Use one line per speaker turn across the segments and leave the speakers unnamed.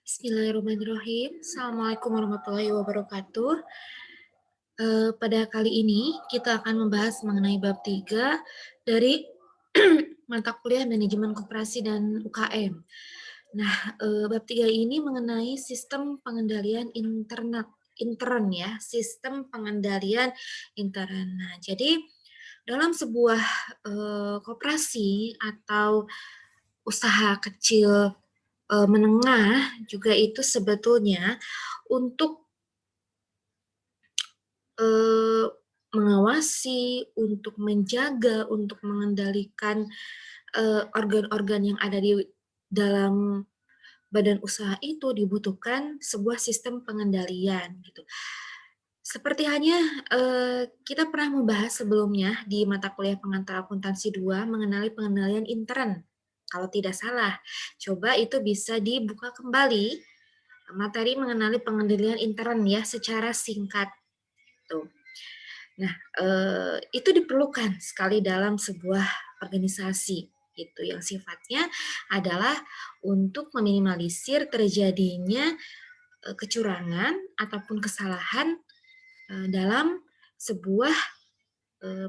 Bismillahirrahmanirrahim. Assalamualaikum warahmatullahi wabarakatuh. Pada kali ini kita akan membahas mengenai bab 3 dari mata kuliah Manajemen Koperasi dan UKM. Nah, bab 3 ini mengenai sistem pengendalian intern ya, sistem pengendalian intern. Nah, jadi dalam sebuah koperasi atau usaha kecil menengah juga itu sebetulnya untuk eee, mengawasi, untuk menjaga, untuk mengendalikan, organ-organ yang ada di dalam badan usaha itu dibutuhkan sebuah sistem pengendalian gitu. Seperti halnya, kita pernah membahas sebelumnya di mata kuliah pengantar akuntansi 2 mengenai pengendalian intern, kalau tidak salah. Coba itu bisa dibuka kembali materi mengenali pengendalian intern ya secara singkat tuh. Nah, itu diperlukan sekali dalam sebuah organisasi gitu yang sifatnya adalah untuk meminimalisir terjadinya kecurangan ataupun kesalahan dalam sebuah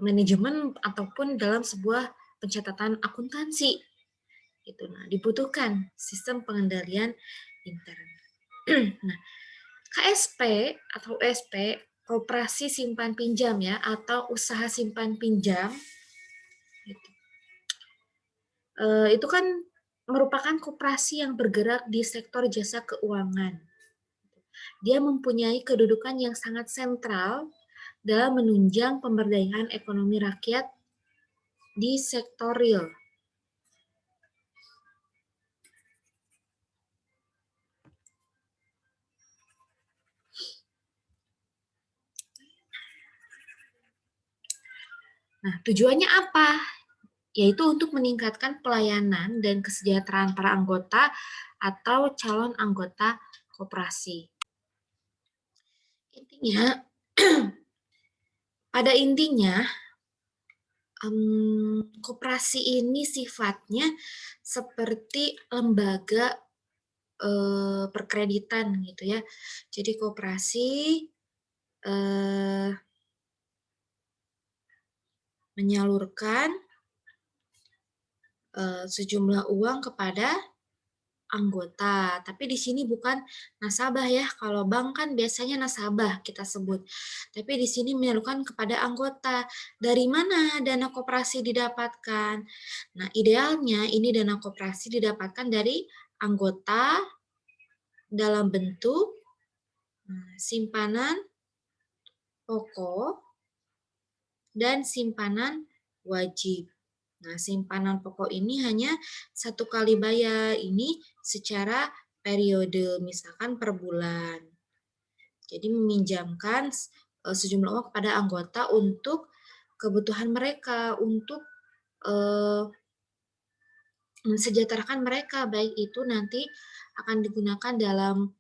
manajemen ataupun dalam sebuah pencatatan akuntansi gitu. Nah, dibutuhkan sistem pengendalian intern. Nah, KSP atau USP, koperasi simpan pinjam ya, atau usaha simpan pinjam, gitu. Itu kan merupakan koperasi yang bergerak di sektor jasa keuangan. Dia mempunyai kedudukan yang sangat sentral dalam menunjang pemberdayaan ekonomi rakyat di sektor real. Nah, tujuannya apa? Yaitu untuk meningkatkan pelayanan dan kesejahteraan para anggota atau calon anggota koperasi. Intinya, pada intinya, koperasi ini sifatnya seperti lembaga perkreditan gitu ya. Jadi koperasi menyalurkan sejumlah uang kepada anggota, tapi di sini bukan nasabah ya. Kalau bank kan biasanya nasabah kita sebut, tapi di sini menyalurkan kepada anggota. Dari mana dana koperasi didapatkan? Nah, idealnya ini dana koperasi didapatkan dari anggota dalam bentuk simpanan pokok dan simpanan wajib. Nah, simpanan pokok ini hanya satu kali bayar, ini secara periode, misalkan per bulan. Jadi meminjamkan sejumlah uang kepada anggota untuk kebutuhan mereka, untuk mensejahterakan mereka, baik itu nanti akan digunakan dalam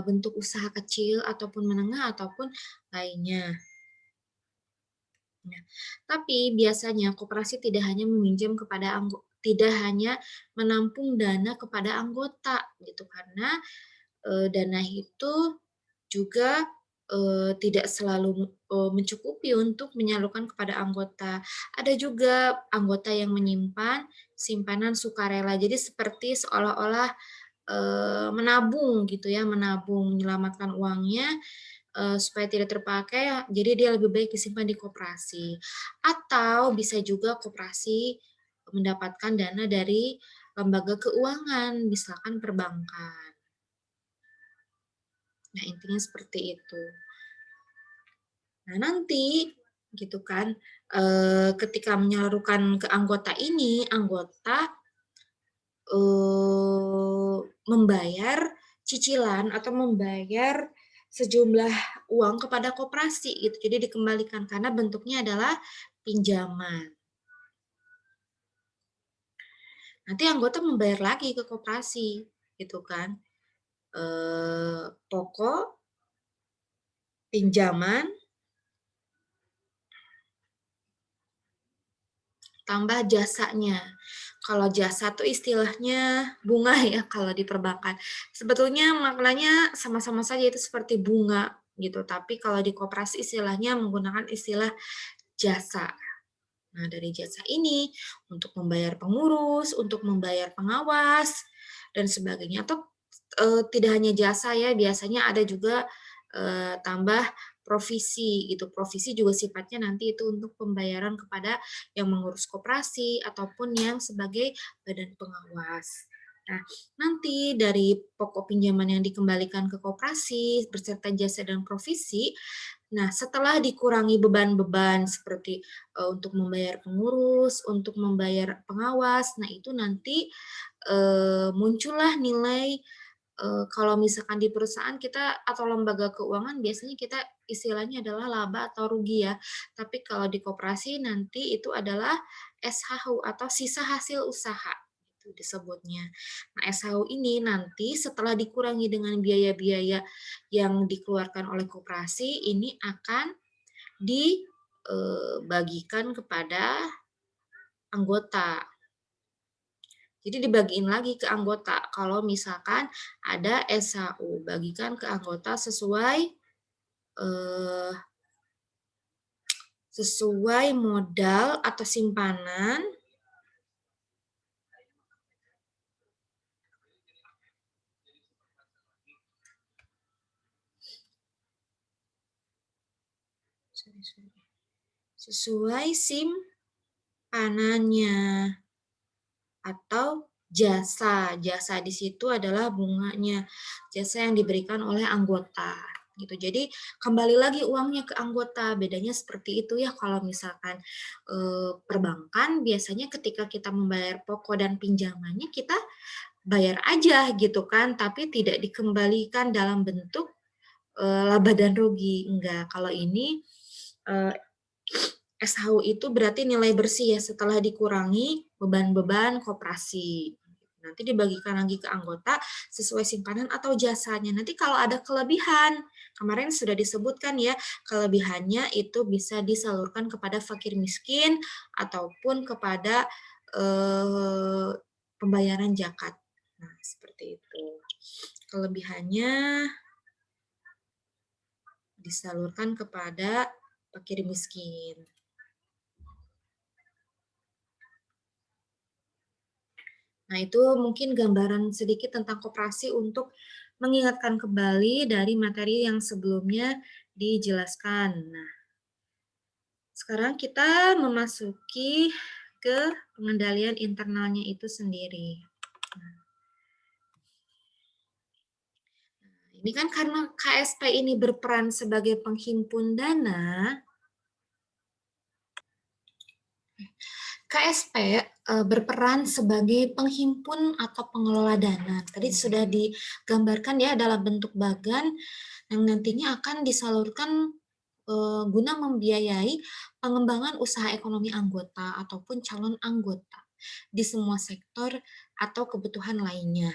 bentuk usaha kecil ataupun menengah ataupun lainnya. Nah, tapi biasanya koperasi tidak hanya meminjam kepada tidak hanya menampung dana kepada anggota gitu, karena dana itu juga tidak selalu mencukupi untuk menyalurkan kepada anggota. Ada juga anggota yang menyimpan simpanan sukarela. Jadi seperti seolah-olah menabung gitu ya, menabung, menyelamatkan uangnya supaya tidak terpakai, jadi dia lebih baik disimpan di koperasi. Atau bisa juga koperasi mendapatkan dana dari lembaga keuangan, misalkan perbankan. Nah, intinya seperti itu. Nah, nanti gitu kan, ketika menyalurkan ke anggota ini, anggota membayar cicilan atau membayar sejumlah uang kepada koperasi gitu. Jadi dikembalikan karena bentuknya adalah pinjaman. Nanti anggota membayar lagi ke koperasi gitu kan. Pokok, pinjaman, tambah jasanya. Kalau jasa tuh istilahnya bunga ya kalau di perbankan. Sebetulnya maknanya sama-sama saja itu seperti bunga gitu, tapi kalau di koperasi istilahnya menggunakan istilah jasa. Nah, dari jasa ini untuk membayar pengurus, untuk membayar pengawas, dan sebagainya. Atau tidak hanya jasa ya, biasanya ada juga tambah provisi gitu. Provisi juga sifatnya nanti itu untuk pembayaran kepada yang mengurus koperasi ataupun yang sebagai badan pengawas. Nah, nanti dari pokok pinjaman yang dikembalikan ke koperasi beserta jasa dan provisi, nah setelah dikurangi beban-beban seperti untuk membayar pengurus, untuk membayar pengawas, nah itu nanti muncullah nilai kalau misalkan di perusahaan kita atau lembaga keuangan biasanya kita istilahnya adalah laba atau rugi ya. Tapi kalau di koperasi nanti itu adalah SHU atau sisa hasil usaha itu disebutnya. Nah, SHU ini nanti setelah dikurangi dengan biaya-biaya yang dikeluarkan oleh koperasi ini akan dibagikan kepada anggota. Jadi dibagiin lagi ke anggota. Kalau misalkan ada SHU, bagikan ke anggota eh, sesuai modal atau simpanan sesuai simpanannya atau jasa. Jasa di situ adalah bunganya. Jasa yang diberikan oleh anggota gitu. Jadi kembali lagi uangnya ke anggota. Bedanya seperti itu ya kalau misalkan perbankan biasanya ketika kita membayar pokok dan pinjamannya kita bayar aja gitu kan, tapi tidak dikembalikan dalam bentuk laba dan rugi. Enggak. Kalau ini SHU itu berarti nilai bersih ya setelah dikurangi beban-beban koperasi. Nanti dibagikan lagi ke anggota sesuai simpanan atau jasanya. Nanti kalau ada kelebihan, kemarin sudah disebutkan ya, kelebihannya itu bisa disalurkan kepada fakir miskin ataupun kepada pembayaran zakat. Nah, seperti itu. Kelebihannya disalurkan kepada fakir miskin. Nah, itu mungkin gambaran sedikit tentang koperasi untuk mengingatkan kembali dari materi yang sebelumnya dijelaskan. Nah, sekarang kita memasuki ke pengendalian internalnya itu sendiri. Ini kan karena KSP ini berperan sebagai penghimpun dana, KSP berperan sebagai penghimpun atau pengelola dana. Tadi sudah digambarkan ya dalam bentuk bagan yang nantinya akan disalurkan guna membiayai pengembangan usaha ekonomi anggota ataupun calon anggota di semua sektor atau kebutuhan lainnya.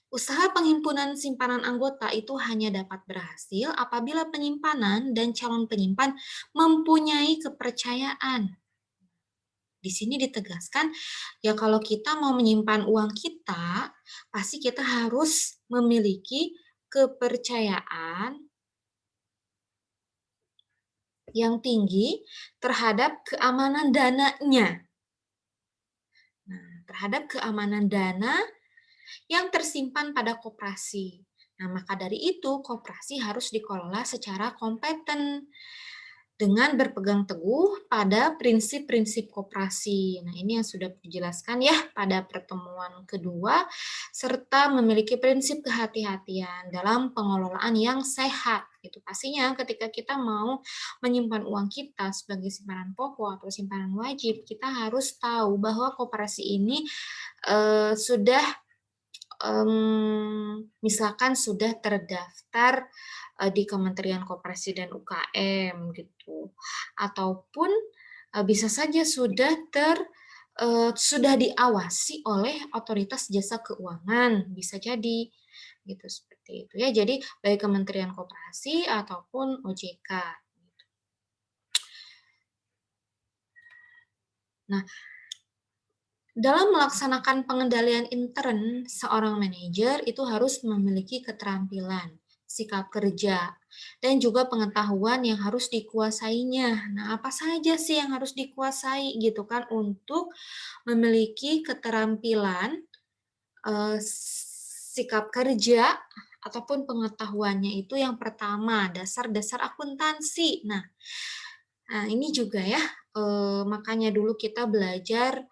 Usaha penghimpunan simpanan anggota itu hanya dapat berhasil apabila penyimpanan dan calon penyimpan mempunyai kepercayaan. Di sini ditegaskan, ya kalau kita mau menyimpan uang kita, pasti kita harus memiliki kepercayaan yang tinggi terhadap keamanan dananya. Nah, terhadap keamanan dana yang tersimpan pada koperasi. Nah, maka dari itu koperasi harus dikelola secara kompeten dengan berpegang teguh pada prinsip-prinsip koperasi. Nah, ini yang sudah dijelaskan ya pada pertemuan kedua, serta memiliki prinsip kehati-hatian dalam pengelolaan yang sehat. Itu pastinya ketika kita mau menyimpan uang kita sebagai simpanan pokok atau simpanan wajib, kita harus tahu bahwa koperasi ini sudah misalkan sudah terdaftar di Kementerian Koperasi dan UKM gitu, ataupun bisa saja sudah diawasi oleh otoritas jasa keuangan, bisa jadi gitu seperti itu ya. Jadi baik Kementerian Koperasi ataupun OJK. Nah, dalam melaksanakan pengendalian intern, seorang manajer itu harus memiliki keterampilan, sikap kerja, dan juga pengetahuan yang harus dikuasainya. Nah, apa saja sih yang harus dikuasai gitu kan untuk memiliki keterampilan, sikap kerja ataupun pengetahuannya itu yang pertama, dasar-dasar akuntansi. Nah, ini juga ya, makanya dulu kita belajar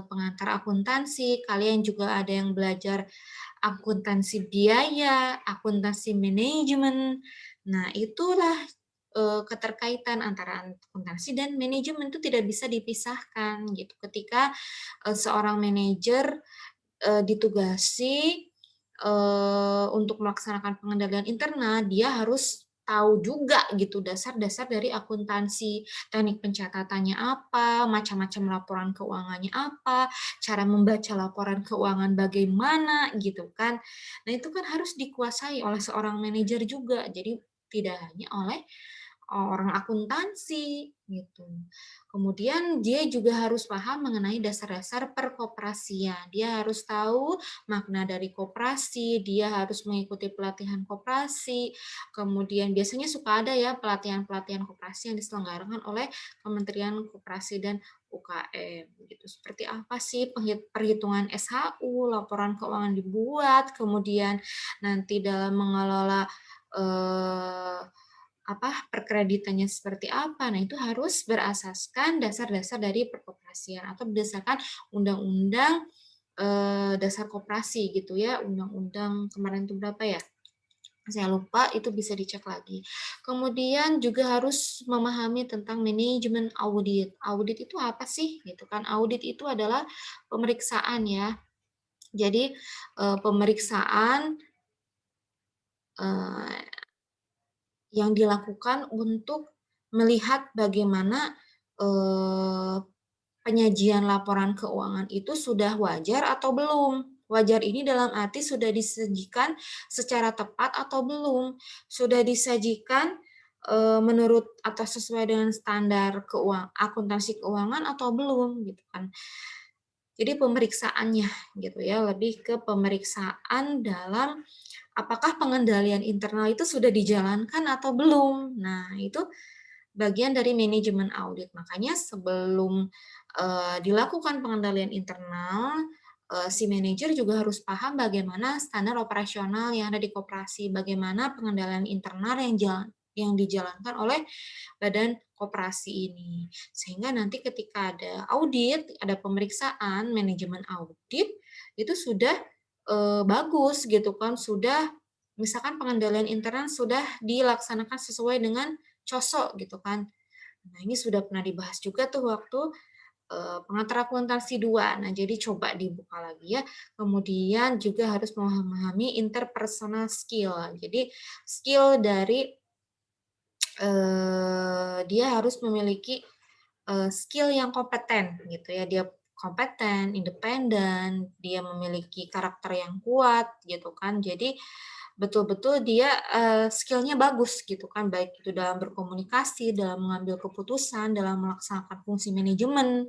pengantar akuntansi, kalian juga ada yang belajar akuntansi biaya, akuntansi manajemen. Nah, itulah keterkaitan antara akuntansi dan manajemen itu tidak bisa dipisahkan gitu. Ketika seorang manajer ditugasi untuk melaksanakan pengendalian internal, dia harus tahu juga gitu dasar-dasar dari akuntansi, teknik pencatatannya apa, macam-macam laporan keuangannya apa, cara membaca laporan keuangan bagaimana gitu kan. Nah, itu kan harus dikuasai oleh seorang manajer juga. Jadi tidak hanya oleh orang akuntansi gitu. Kemudian dia juga harus paham mengenai dasar-dasar perkoperasian. Dia harus tahu makna dari koperasi, dia harus mengikuti pelatihan koperasi. Kemudian biasanya suka ada ya pelatihan-pelatihan koperasi yang diselenggarakan oleh Kementerian Koperasi dan UKM gitu. Seperti apa sih perhitungan SHU, laporan keuangan dibuat, kemudian nanti dalam mengelola eh, perkreditannya seperti apa. Nah, itu harus berasaskan dasar-dasar dari perkoperasian atau berdasarkan undang-undang dasar koperasi gitu ya. Undang-undang kemarin itu berapa ya? Saya lupa, itu bisa dicek lagi. Kemudian juga harus memahami tentang manajemen audit. Audit itu apa sih? Gitu kan. Audit itu adalah pemeriksaan ya. Jadi pemeriksaan yang dilakukan untuk melihat bagaimana penyajian laporan keuangan itu sudah wajar atau belum. Wajar ini dalam arti sudah disajikan secara tepat atau belum, sudah disajikan menurut atau sesuai dengan standar akuntansi keuangan atau belum gitu kan. Jadi pemeriksaannya gitu ya, lebih ke pemeriksaan dalam apakah pengendalian internal itu sudah dijalankan atau belum. Nah, itu bagian dari manajemen audit. Makanya sebelum dilakukan pengendalian internal, si manajer juga harus paham bagaimana standar operasional yang ada di koperasi, bagaimana pengendalian internal yang dijalankan oleh badan koperasi ini. Sehingga nanti ketika ada audit, ada pemeriksaan manajemen audit, itu sudah bagus gitu kan, sudah misalkan pengendalian internal sudah dilaksanakan sesuai dengan COSO gitu kan. Nah, ini sudah pernah dibahas juga tuh waktu pengantar akuntansi 2. Nah, jadi coba dibuka lagi ya. Kemudian juga harus memahami interpersonal skill. Jadi skill dari dia harus memiliki skill yang kompeten gitu ya. Dia kompeten, independen, dia memiliki karakter yang kuat gitu kan. Jadi betul-betul dia skill-nya bagus gitu kan, baik itu dalam berkomunikasi, dalam mengambil keputusan, dalam melaksanakan fungsi manajemen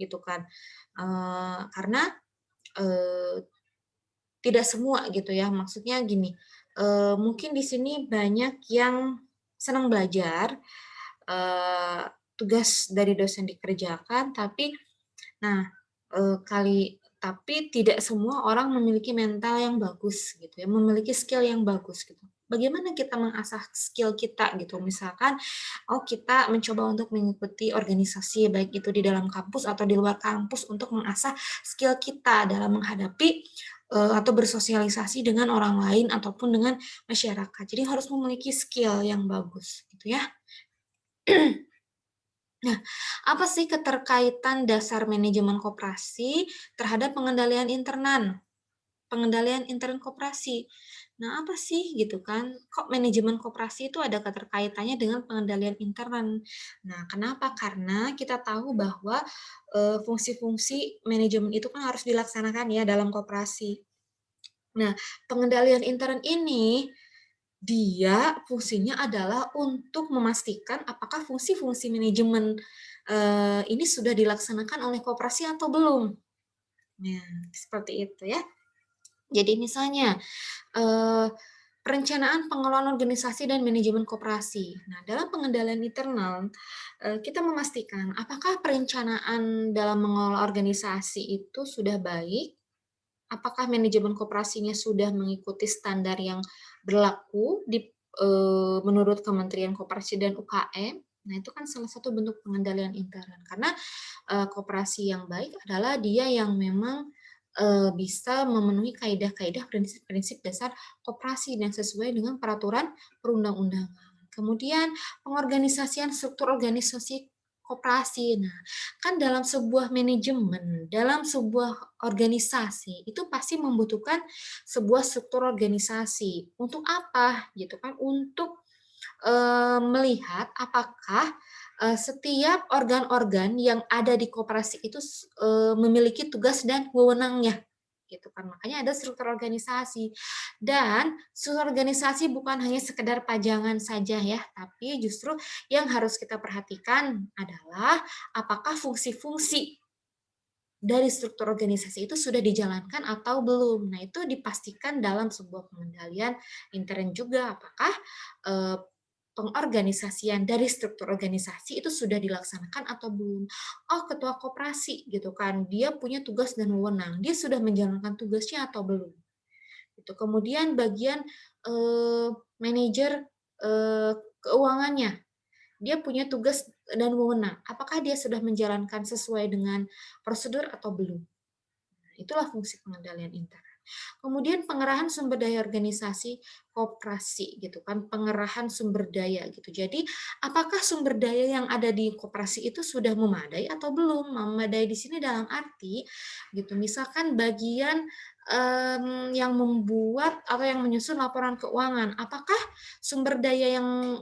gitu kan. Karena tidak semua gitu ya, maksudnya gini, mungkin di sini banyak yang senang belajar, tugas dari dosen dikerjakan, tapi nah, tapi tidak semua orang memiliki mental yang bagus gitu ya, memiliki skill yang bagus gitu. Bagaimana kita mengasah skill kita gitu, misalkan, kita mencoba untuk mengikuti organisasi, baik itu di dalam kampus atau di luar kampus untuk mengasah skill kita dalam menghadapi, atau bersosialisasi dengan orang lain ataupun dengan masyarakat. Jadi harus memiliki skill yang bagus gitu ya. Nah, apa sih keterkaitan dasar manajemen koperasi terhadap pengendalian internal? Pengendalian intern koperasi. Nah, apa sih gitu kan? Kok manajemen koperasi itu ada keterkaitannya dengan pengendalian intern? Nah, kenapa? Karena kita tahu bahwa fungsi-fungsi manajemen itu kan harus dilaksanakan ya dalam koperasi. Nah, pengendalian intern ini Dia fungsinya adalah untuk memastikan apakah fungsi-fungsi manajemen, ini sudah dilaksanakan oleh koperasi atau belum. Nah, seperti itu ya. Jadi misalnya, eee, perencanaan pengelolaan organisasi dan manajemen koperasi. Nah, dalam pengendalian internal, kita memastikan apakah perencanaan dalam mengelola organisasi itu sudah baik, apakah manajemen koperasinya sudah mengikuti standar yang berlaku menurut Kementerian Koperasi dan UKM. Nah, itu kan salah satu bentuk pengendalian intern. Karena, koperasi yang baik adalah dia yang memang, bisa memenuhi kaidah-kaidah, prinsip-prinsip dasar koperasi dan sesuai dengan peraturan perundang-undangan. Kemudian pengorganisasian struktur organisasi koperasi. Nah, kan dalam sebuah manajemen, dalam sebuah organisasi, itu pasti membutuhkan sebuah struktur organisasi. Untuk apa? Gitu kan, untuk, melihat apakah, setiap organ-organ yang ada di koperasi itu memiliki tugas dan wewenangnya, gitu kan. Makanya ada struktur organisasi. Dan struktur organisasi bukan hanya sekedar pajangan saja ya, tapi justru yang harus kita perhatikan adalah apakah fungsi-fungsi dari struktur organisasi itu sudah dijalankan atau belum. Nah, itu dipastikan dalam sebuah pengendalian intern juga apakah, eee, pengorganisasian dari struktur organisasi itu sudah dilaksanakan atau belum. Oh, ketua koperasi gitu kan, dia punya tugas dan wewenang, dia sudah menjalankan tugasnya atau belum, gitu. Kemudian bagian, manajer, keuangannya, dia punya tugas dan wewenang, apakah dia sudah menjalankan sesuai dengan prosedur atau belum. Nah, itulah fungsi pengendalian intern. Kemudian pengerahan sumber daya organisasi koperasi gitu kan, pengerahan sumber daya gitu. Jadi apakah sumber daya yang ada di koperasi itu sudah memadai atau belum? Memadai di sini dalam arti gitu, misalkan bagian, yang membuat atau yang menyusun laporan keuangan, apakah sumber daya yang,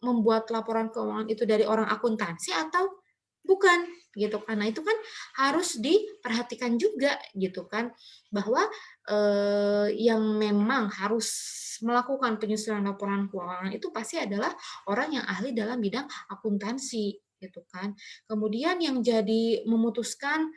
membuat laporan keuangan itu dari orang akuntansi atau bukan, gitu kan. Nah, itu kan harus diperhatikan juga gitu kan, bahwa, yang memang harus melakukan penyusunan laporan keuangan itu pasti adalah orang yang ahli dalam bidang akuntansi, gitu kan. Kemudian yang jadi memutuskan,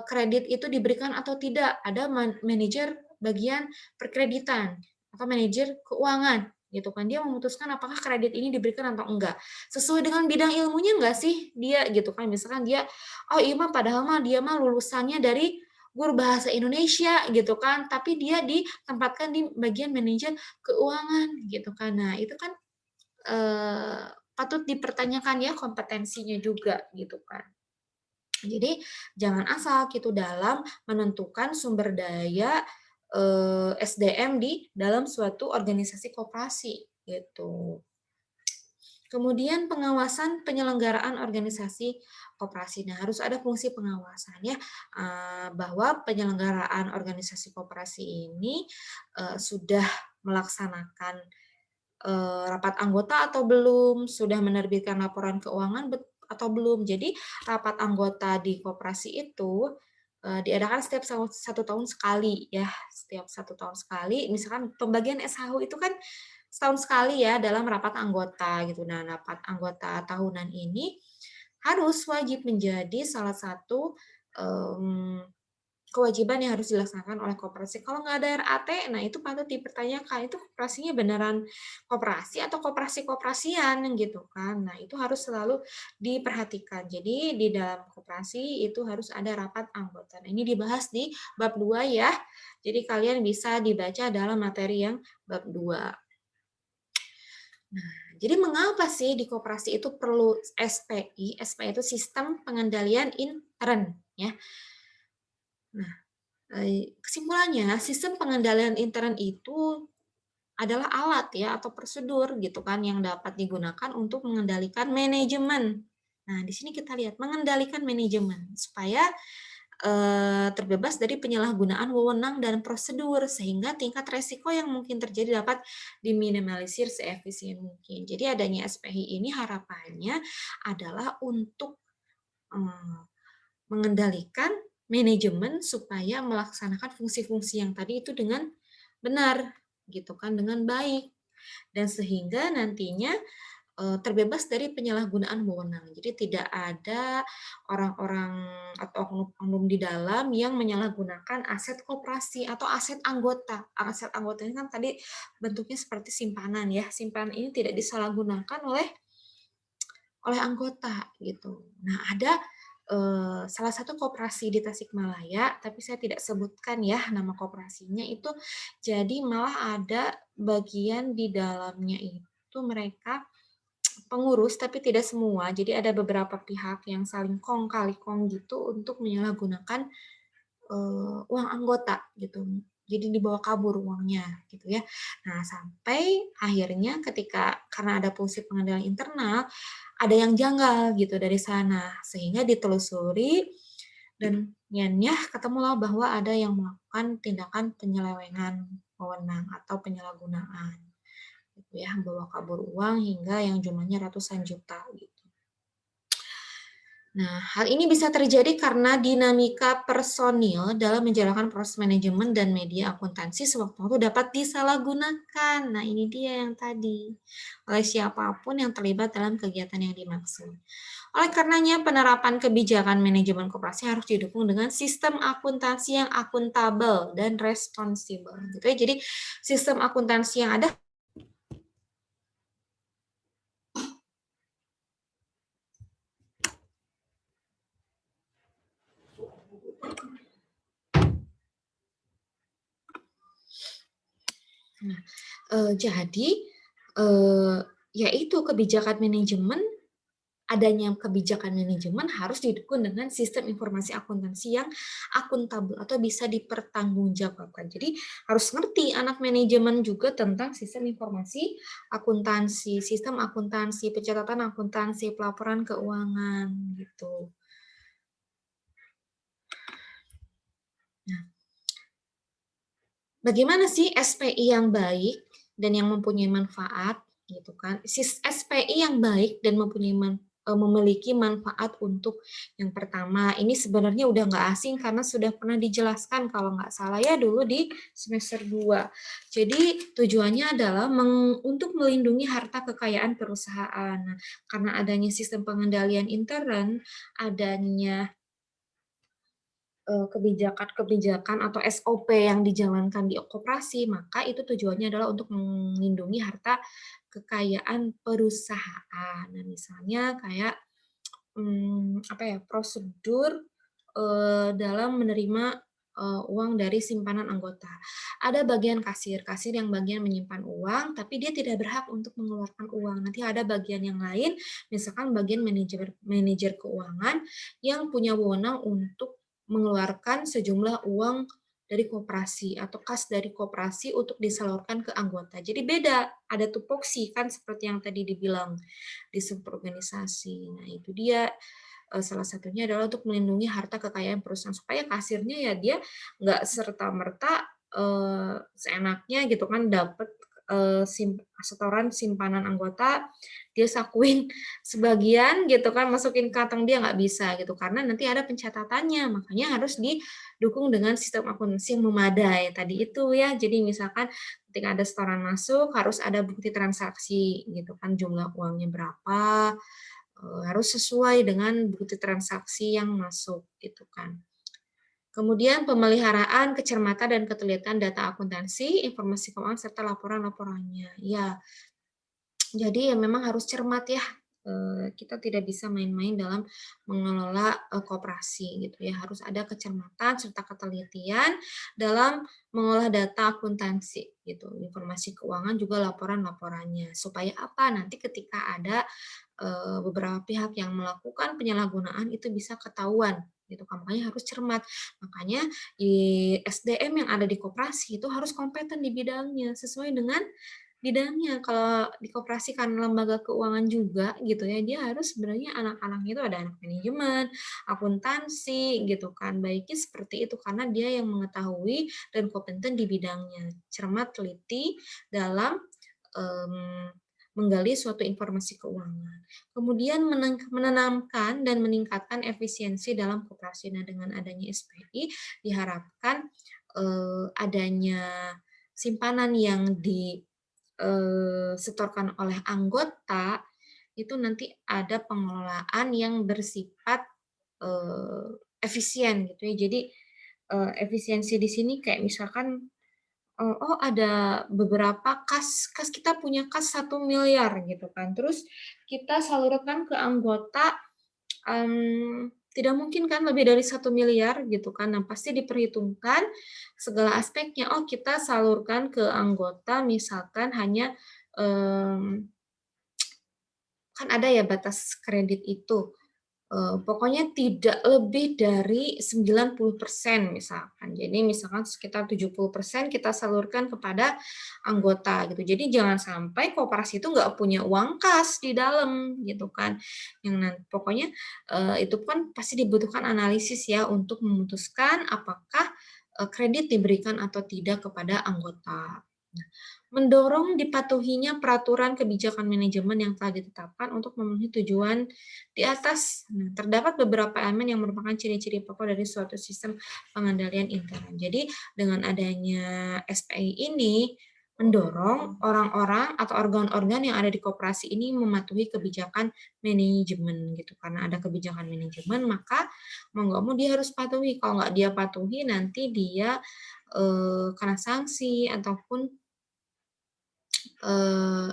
kredit itu diberikan atau tidak, ada manajer bagian perkreditan atau manajer keuangan, gitu kan. Dia memutuskan apakah kredit ini diberikan atau enggak. Sesuai dengan bidang ilmunya enggak sih dia, gitu kan. Misalkan dia, oh iya mah padahal mah dia mah lulusannya dari guru bahasa Indonesia gitu kan, tapi dia ditempatkan di bagian manajer keuangan gitu kan. Nah, itu kan, patut dipertanyakan ya kompetensinya juga gitu kan. Jadi jangan asal gitu dalam menentukan sumber daya, SDM di dalam suatu organisasi koperasi gitu. Kemudian pengawasan penyelenggaraan organisasi koperasi. Nah, harus ada fungsi pengawasan ya, bahwa penyelenggaraan organisasi koperasi ini, sudah melaksanakan, rapat anggota atau belum, sudah menerbitkan laporan keuangan atau belum. Jadi rapat anggota di koperasi itu, diadakan setiap 1 tahun sekali ya, setiap 1 tahun sekali. Misalkan pembagian SHU itu kan setahun sekali ya dalam rapat anggota gitu. Nah, rapat anggota tahunan ini harus wajib menjadi salah satu, mmm, kewajiban yang harus dilaksanakan oleh koperasi. Kalau nggak ada RAT, nah itu patut dipertanyakan, itu koperasinya beneran koperasi atau koperasi-koperasian gitu kan. Nah, itu harus selalu diperhatikan. Jadi di dalam koperasi itu harus ada rapat anggota. Nah, ini dibahas di bab 2 ya. Jadi kalian bisa dibaca dalam materi yang bab 2. Nah, jadi mengapa sih di koperasi itu perlu SPI? SPI itu sistem pengendalian intern ya. Nah, kesimpulannya sistem pengendalian intern itu adalah alat ya atau prosedur gitu kan yang dapat digunakan untuk mengendalikan manajemen. Nah, di sini kita lihat mengendalikan manajemen supaya terbebas dari penyalahgunaan wewenang dan prosedur sehingga tingkat resiko yang mungkin terjadi dapat diminimalisir seefisien mungkin. Jadi adanya SPI ini harapannya adalah untuk mengendalikan manajemen supaya melaksanakan fungsi-fungsi yang tadi itu dengan benar gitu kan, dengan baik Dan sehingga nantinya terbebas dari penyalahgunaan wewenang. Jadi tidak ada orang-orang atau oknum-oknum di dalam yang menyalahgunakan aset koperasi atau aset anggota. Aset anggota ini kan tadi bentuknya seperti simpanan ya. Simpanan ini tidak disalahgunakan oleh anggota gitu. Nah, ada salah satu koperasi di Tasikmalaya, tapi saya tidak sebutkan ya nama koperasinya itu. Jadi malah ada bagian di dalamnya itu mereka pengurus, tapi tidak semua. Jadi ada beberapa pihak yang saling kong kali kong gitu untuk menyalahgunakan uang anggota gitu. Jadi dibawa kabur uangnya gitu ya. Nah, sampai akhirnya karena ada fungsi pengendalian internal, ada yang janggal gitu dari sana. Sehingga ditelusuri dan nyanyah ketemulah bahwa ada yang melakukan tindakan penyelewengan wewenang atau penyalahgunaan gitu ya, bawa kabur uang hingga yang jumlahnya ratusan juta gitu. Nah, hal ini bisa terjadi karena dinamika personil dalam menjalankan proses manajemen dan media akuntansi sewaktu-waktu dapat disalahgunakan. Nah, ini dia yang tadi, oleh siapapun yang terlibat dalam kegiatan yang dimaksud. Oleh karenanya, penerapan kebijakan manajemen koperasi harus didukung dengan sistem akuntansi yang akuntabel dan responsibel. Gitu ya. Jadi, sistem akuntansi yang ada Nah, jadi, yaitu kebijakan manajemen adanya kebijakan manajemen harus didukung dengan sistem informasi akuntansi yang akuntabel atau bisa dipertanggungjawabkan. Jadi harus ngerti anak manajemen juga tentang sistem informasi akuntansi, sistem akuntansi, pencatatan akuntansi, pelaporan keuangan gitu. Nah, bagaimana sih SPI yang baik dan yang mempunyai manfaat gitu kan? SPI yang baik dan memiliki manfaat untuk yang pertama, ini sebenarnya udah nggak asing karena sudah pernah dijelaskan kalau nggak salah ya dulu di semester 2. Jadi tujuannya adalah untuk melindungi harta kekayaan perusahaan. Nah, karena adanya sistem pengendalian intern, adanya kebijakan-kebijakan atau SOP yang dijalankan di koperasi, maka itu tujuannya adalah untuk melindungi harta kekayaan perusahaan. Nah, misalnya kayak apa ya, prosedur dalam menerima uang dari simpanan anggota. Ada bagian kasir, kasir yang bagian menyimpan uang, tapi dia tidak berhak untuk mengeluarkan uang. Nanti ada bagian yang lain, misalkan bagian manajer keuangan yang punya wewenang untuk mengeluarkan sejumlah uang dari koperasi atau kas dari koperasi untuk disalurkan ke anggota. Jadi beda, ada tupoksi kan seperti yang tadi dibilang di sebuah organisasi. Nah, itu dia salah satunya adalah untuk melindungi harta kekayaan perusahaan supaya kasirnya ya dia nggak serta-merta seenaknya gitu kan dapat setoran simpanan anggota dia sakuin sebagian gitu kan masukin kantong dia nggak bisa gitu karena nanti ada pencatatannya makanya harus didukung dengan sistem akuntansi yang memadai tadi itu ya jadi misalkan ketika ada setoran masuk harus ada bukti transaksi gitu kan jumlah uangnya berapa harus sesuai dengan bukti transaksi yang masuk gitu kan. Kemudian pemeliharaan, kecermatan dan ketelitian data akuntansi, informasi keuangan serta laporan-laporannya. Ya, jadi ya memang harus cermat ya. Kita tidak bisa main-main dalam mengelola koperasi gitu ya. Harus ada kecermatan serta ketelitian dalam mengolah data akuntansi gitu. Informasi keuangan juga laporan-laporannya. Supaya apa? Nanti ketika ada beberapa pihak yang melakukan penyalahgunaan itu bisa ketahuan gitu kan. Makanya harus cermat. Makanya di SDM yang ada di koperasi itu harus kompeten di bidangnya sesuai dengan bidangnya. Kalau di koperasi kan lembaga keuangan juga gitu ya, dia harus sebenarnya anak-anaknya itu ada anak manajemen, akuntansi gitu kan. Baiknya seperti itu karena dia yang mengetahui dan kompeten di bidangnya. Cermat, teliti dalam menggali suatu informasi keuangan. Kemudian menanamkan dan meningkatkan efisiensi dalam koperasi. Nah, dengan adanya SPI diharapkan adanya simpanan yang setorkan oleh anggota, itu nanti ada pengelolaan yang bersifat, eee, efisien gitu ya. Jadi, efisiensi di sini kayak misalkan, oh ada beberapa kas kita punya kas 1 miliar gitu kan, terus kita salurkan ke anggota, tidak mungkin kan lebih dari 1 miliar gitu kan. Nah, pasti diperhitungkan segala aspeknya, oh kita salurkan ke anggota misalkan hanya, mmm, kan ada ya batas kredit itu. Pokoknya tidak lebih dari 90% misalkan. Jadi misalkan sekitar 70% kita salurkan kepada anggota gitu. Jadi jangan sampai koperasi itu nggak punya uang kas di dalam gitu kan. Pokoknya, itu kan pasti dibutuhkan analisis ya untuk memutuskan apakah, kredit diberikan atau tidak kepada anggota. Nah, mendorong dipatuhinya peraturan kebijakan manajemen yang telah ditetapkan untuk memenuhi tujuan di atas. Nah, terdapat beberapa elemen yang merupakan ciri-ciri pokok dari suatu sistem pengendalian intern. Jadi, dengan adanya SPI ini mendorong orang-orang atau organ-organ yang ada di koperasi ini mematuhi kebijakan manajemen gitu. Karena ada kebijakan manajemen, maka mau nggak mau dia harus patuhi. Kalau nggak dia patuhi, nanti dia kena sanksi ataupun eh,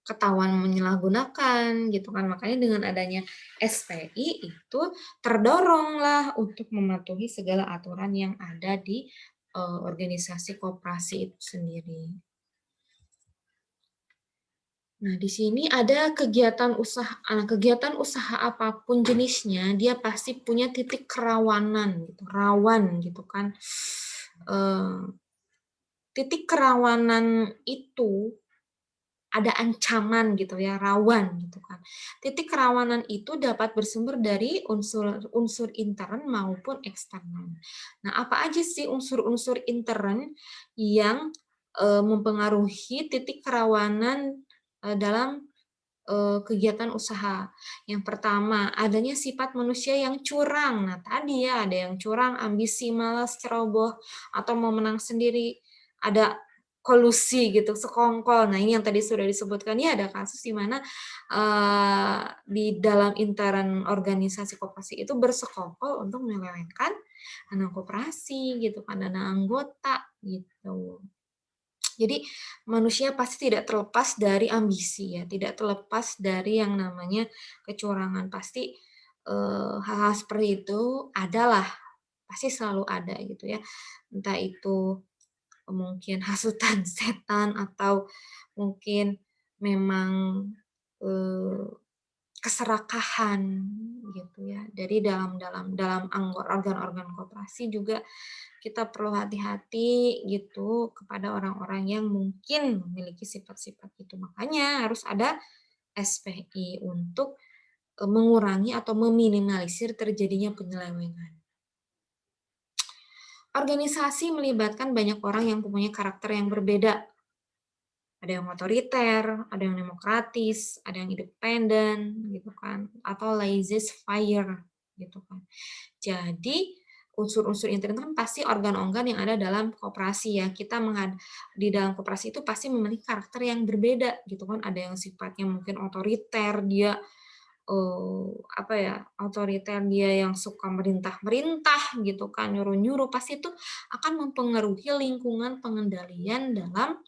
ketahuan menyalahgunakan gitu kan. Makanya dengan adanya SPI itu terdoronglah untuk mematuhi segala aturan yang ada di organisasi koperasi itu sendiri. Nah, di sini ada kegiatan usaha apapun jenisnya, dia pasti punya titik kerawanan gitu, rawan gitu kan. Titik kerawanan itu ada ancaman gitu ya, rawan gitu kan. Titik kerawanan itu dapat bersumber dari unsur intern maupun eksternal. Nah, apa aja sih unsur-unsur intern yang mempengaruhi titik kerawanan dalam kegiatan usaha? Yang pertama, adanya sifat manusia yang curang. Nah, tadi ya ada yang curang, ambisi, malas, ceroboh, atau mau menang sendiri. Ada kolusi gitu, sekongkol. Nah, ini yang tadi sudah disebutkan ya, ada kasus di mana di dalam intern organisasi koperasi itu bersekongkol untuk menyelewengkan dana koperasi gitu kan, dana anggota gitu. Jadi manusia pasti tidak terlepas dari ambisi ya, tidak terlepas dari yang namanya kecurangan. Pasti hal-hal seperti itu adalah, pasti selalu ada gitu ya. Entah itu mungkin hasutan setan atau mungkin memang eh, keserakahan gitu ya. Dari dalam organ-organ koperasi juga kita perlu hati-hati gitu kepada orang-orang yang mungkin memiliki sifat-sifat itu. Makanya harus ada SPI untuk mengurangi atau meminimalisir terjadinya penyelewengan. Organisasi melibatkan banyak orang yang mempunyai karakter yang berbeda. Ada yang otoriter, ada yang demokratis, ada yang independen gitu kan, atau laissez-faire gitu kan. Jadi unsur-unsur intern kan pasti organ-organ yang ada dalam koperasi ya. Di dalam koperasi itu pasti memiliki karakter yang berbeda gitu kan. Ada yang sifatnya mungkin otoriter, dia apa ya, otoriter, dia yang suka merintah-merintah gitu kan, nyuruh-nyuruh, pasti itu akan mempengaruhi lingkungan pengendalian dalam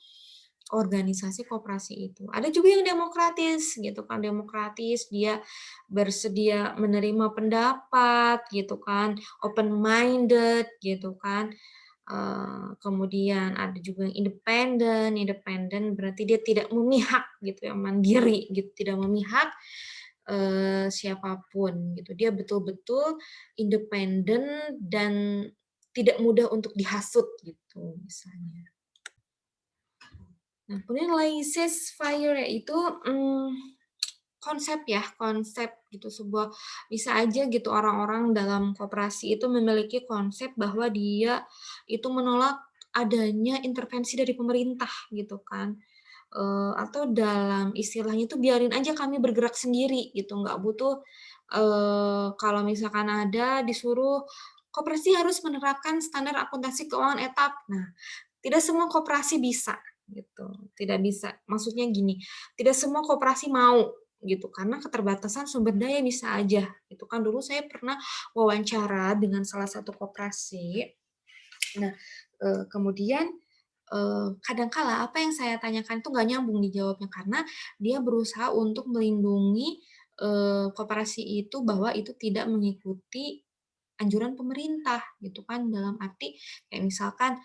organisasi koperasi itu. Ada juga yang demokratis gitu kan, demokratis, dia bersedia menerima pendapat gitu kan, open minded gitu kan. Kemudian ada juga yang independen, independen berarti dia tidak memihak gitu ya, mandiri gitu, tidak memihak siapapun gitu. Dia betul-betul independen dan tidak mudah untuk dihasut gitu misalnya. Nah, kemudian laissez-faire itu konsep ya, konsep gitu, bisa aja gitu orang-orang dalam koperasi itu memiliki konsep bahwa dia itu menolak adanya intervensi dari pemerintah gitu kan. Atau dalam istilahnya itu biarin aja kami bergerak sendiri gitu, nggak butuh kalau misalkan ada disuruh koperasi harus menerapkan standar akuntansi keuangan etap. Nah, tidak semua koperasi bisa. gitu. Tidak bisa, maksudnya gini, tidak semua koperasi mau gitu, karena keterbatasan sumber daya bisa aja gitu kan. Dulu saya pernah wawancara dengan salah satu koperasi. Nah, kemudian, kadangkala apa yang saya tanyakan itu nggak nyambung dijawabnya, karena dia berusaha untuk melindungi, koperasi itu bahwa itu tidak mengikuti anjuran pemerintah gitu kan. Dalam arti kayak misalkan,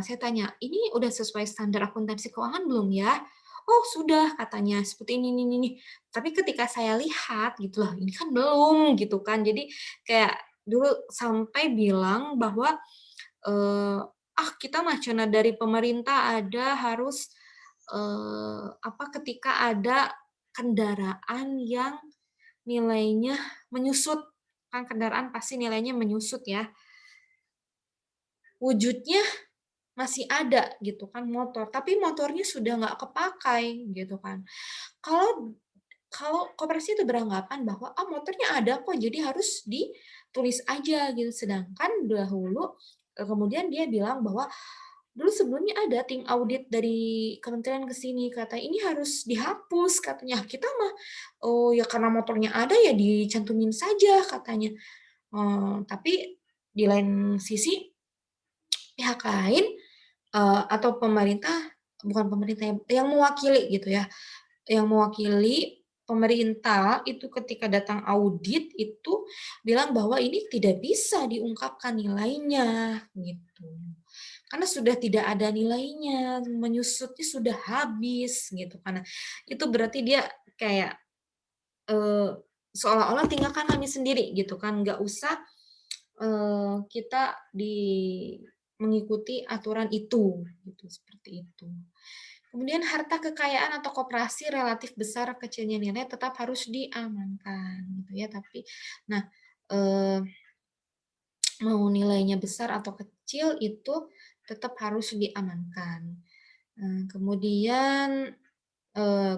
saya tanya, "Ini udah sesuai standar akuntansi keuangan belum ya?" "Oh sudah," katanya, "seperti ini." Tapi ketika saya lihat gitu, loh ini kan belum gitu kan. Jadi kayak dulu sampai bilang bahwa, "Ah kita mah cenah dari pemerintah ada harus, apa, ketika ada kendaraan yang nilainya menyusut, kan kendaraan pasti nilainya menyusut ya, wujudnya masih ada gitu kan motor, tapi motornya sudah nggak kepakai gitu kan. Kalau kalau koperasi itu beranggapan bahwa, "Ah, motornya ada kok, jadi harus ditulis aja," gitu. Sedangkan dahulu, kemudian dia bilang bahwa, "Dulu sebelumnya ada tim audit dari kementerian ke sini," kata, "ini harus dihapus," katanya. "Kita mah, oh, ya karena motornya ada ya dicantumin saja," katanya. Tapi di lain sisi, pihak lain, atau pemerintah bukan pemerintah yang mewakili gitu ya, yang mewakili pemerintah itu ketika datang audit itu bilang bahwa ini tidak bisa diungkapkan nilainya, gitu. Karena sudah tidak ada nilainya, menyusutnya sudah habis gitu kan. Nah, itu berarti dia kayak, eee, seolah-olah tinggalkan kami sendiri gitu kan, nggak usah, kita mengikuti aturan itu, gitu, seperti itu. Kemudian harta kekayaan atau koperasi relatif besar kecilnya nilai tetap harus diamankan gitu ya, tapi nah, eee, mau nilainya besar atau kecil itu tetap harus diamankan. Kemudian,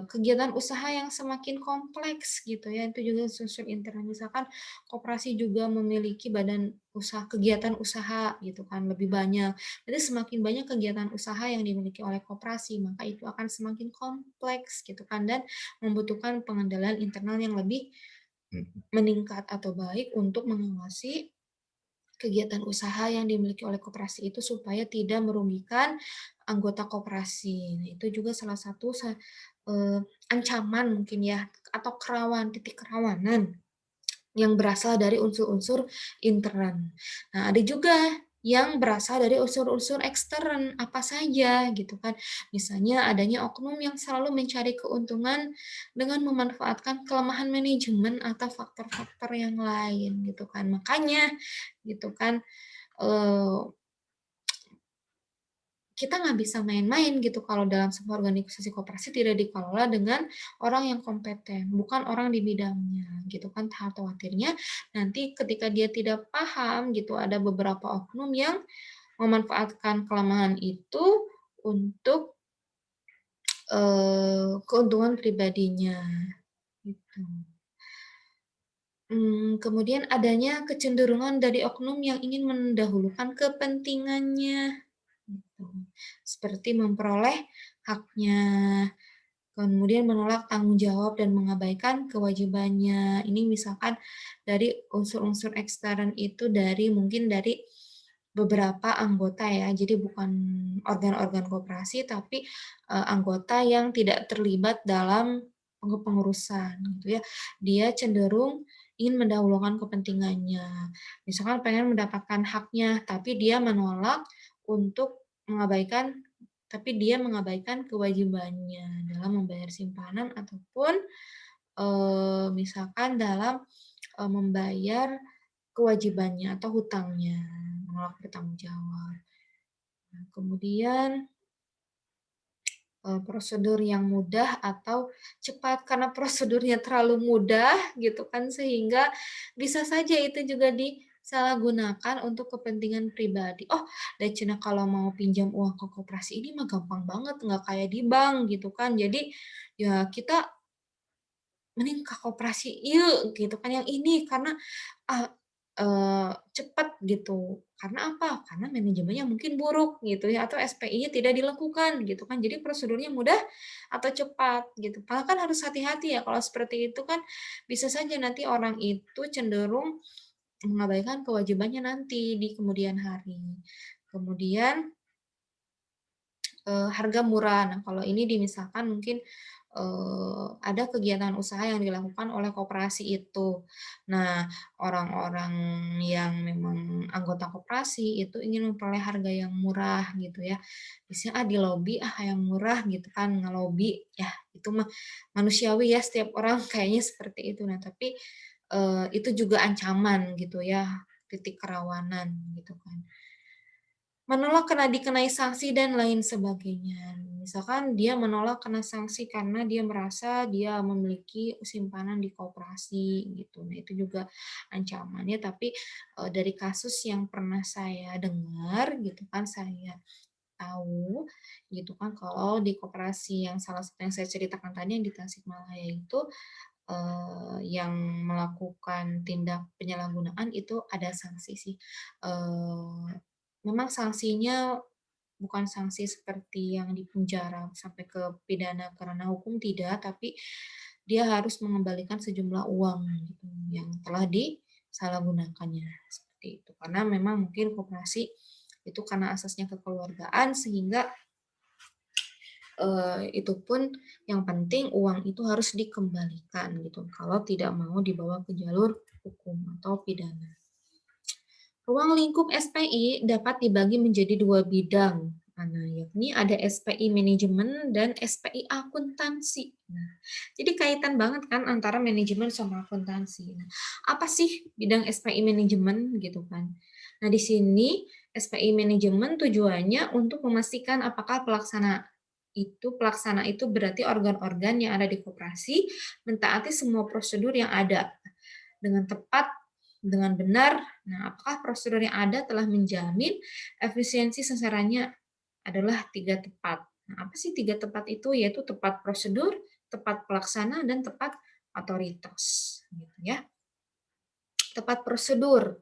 kegiatan usaha yang semakin kompleks gitu ya, itu juga susun internal. Misalkan koperasi juga memiliki badan usaha kegiatan usaha gitu kan, lebih banyak. Jadi semakin banyak kegiatan usaha yang dimiliki oleh koperasi, maka itu akan semakin kompleks gitu kan, dan membutuhkan pengendalian internal yang lebih meningkat atau baik untuk mengawasi kegiatan usaha yang dimiliki oleh koperasi itu supaya tidak merugikan anggota koperasi. Nah, itu juga salah satu ancaman mungkin ya, atau titik kerawanan yang berasal dari unsur-unsur intern. Nah, ada juga yang berasal dari unsur-unsur ekstern, apa saja gitu kan. Misalnya adanya oknum yang selalu mencari keuntungan dengan memanfaatkan kelemahan manajemen atau faktor-faktor yang lain gitu kan. Makanya gitu kan, eee, kita nggak bisa main-main gitu kalau dalam sebuah organisasi koperasi tidak dikelola dengan orang yang kompeten, bukan orang di bidangnya gitu kan. Khawatirnya nanti ketika dia tidak paham gitu, ada beberapa oknum yang memanfaatkan kelemahan itu untuk, keuntungan pribadinya, gitu. Kemudian adanya kecenderungan dari oknum yang ingin mendahulukan kepentingannya. Gitu. Seperti memperoleh haknya, kemudian menolak tanggung jawab dan mengabaikan kewajibannya. Ini misalkan dari unsur-unsur ekstern itu dari mungkin dari beberapa anggota ya, jadi bukan organ-organ koperasi, tapi, anggota yang tidak terlibat dalam pengurusan gitu ya. Dia cenderung ingin mendahulukan kepentingannya. Misalkan pengen mendapatkan haknya, tapi dia menolak untuk mengabaikan kewajibannya dalam membayar simpanan ataupun, misalkan dalam, membayar kewajibannya atau hutangnya, menolak bertanggung jawab. Nah, kemudian, prosedur yang mudah atau cepat, karena prosedurnya terlalu mudah gitu kan, sehingga bisa saja itu juga disalahgunakan untuk kepentingan pribadi. "Oh, da cenah kalau mau pinjam uang ke koperasi ini mah gampang banget, nggak kayak di bank," gitu kan. Jadi, ya kita mending ka koperasi ieu gitu kan, yang ini karena, ah, cepat gitu. Karena apa? Karena manajemennya mungkin buruk gitu ya, atau SPI-nya tidak dilakukan gitu kan. Jadi prosedurnya mudah atau cepat gitu. Padahal kan harus hati-hati ya kalau seperti itu kan bisa saja nanti orang itu cenderung mengabaikan kewajibannya nanti di kemudian hari. Kemudian harga murah. Nah, kalau ini misalkan mungkin, ada kegiatan usaha yang dilakukan oleh koperasi itu. Nah, orang-orang yang memang anggota koperasi itu ingin memperoleh harga yang murah gitu ya. Biasanya, di lobi, yang murah gitu kan, ngelobi, ya itu mah manusiawi ya setiap orang kayaknya seperti itu. Nah, tapi, itu juga ancaman gitu ya, titik kerawanan gitu kan. Menolak kena dikenai sanksi dan lain sebagainya. Misalkan dia menolak kena sanksi karena dia merasa dia memiliki simpanan di koperasi gitu. Nah, itu juga ancamannya, tapi dari kasus yang pernah saya dengar gitu kan, saya tahu gitu kan, kalau di koperasi yang salah satu yang saya ceritakan tadi yang di Tasikmalaya itu, yang melakukan tindak penyalahgunaan itu ada sanksi sih. Memang sanksinya bukan sanksi seperti yang di penjara sampai ke pidana karena hukum tidak, tapi dia harus mengembalikan sejumlah uang gitu yang telah disalahgunakannya, seperti itu. Karena memang mungkin koperasi itu karena asasnya kekeluargaan sehingga itu pun yang penting uang itu harus dikembalikan gitu, kalau tidak mau dibawa ke jalur hukum atau pidana. Ruang lingkup SPI dapat dibagi menjadi dua bidang, yakni ada SPI manajemen dan SPI akuntansi. Nah, jadi kaitan banget kan antara manajemen sama akuntansi. Nah, apa sih bidang SPI manajemen gitu kan? Nah, di sini SPI manajemen tujuannya untuk memastikan apakah pelaksana itu berarti organ-organ yang ada di koperasi mentaati semua prosedur yang ada dengan tepat, dengan benar. Nah, apakah prosedur yang ada telah menjamin efisiensi sasarannya adalah 3 tepat. Nah, apa sih 3 tepat itu? Yaitu tepat prosedur, tepat pelaksana, dan tepat otoritas. Gitu ya. Tepat prosedur.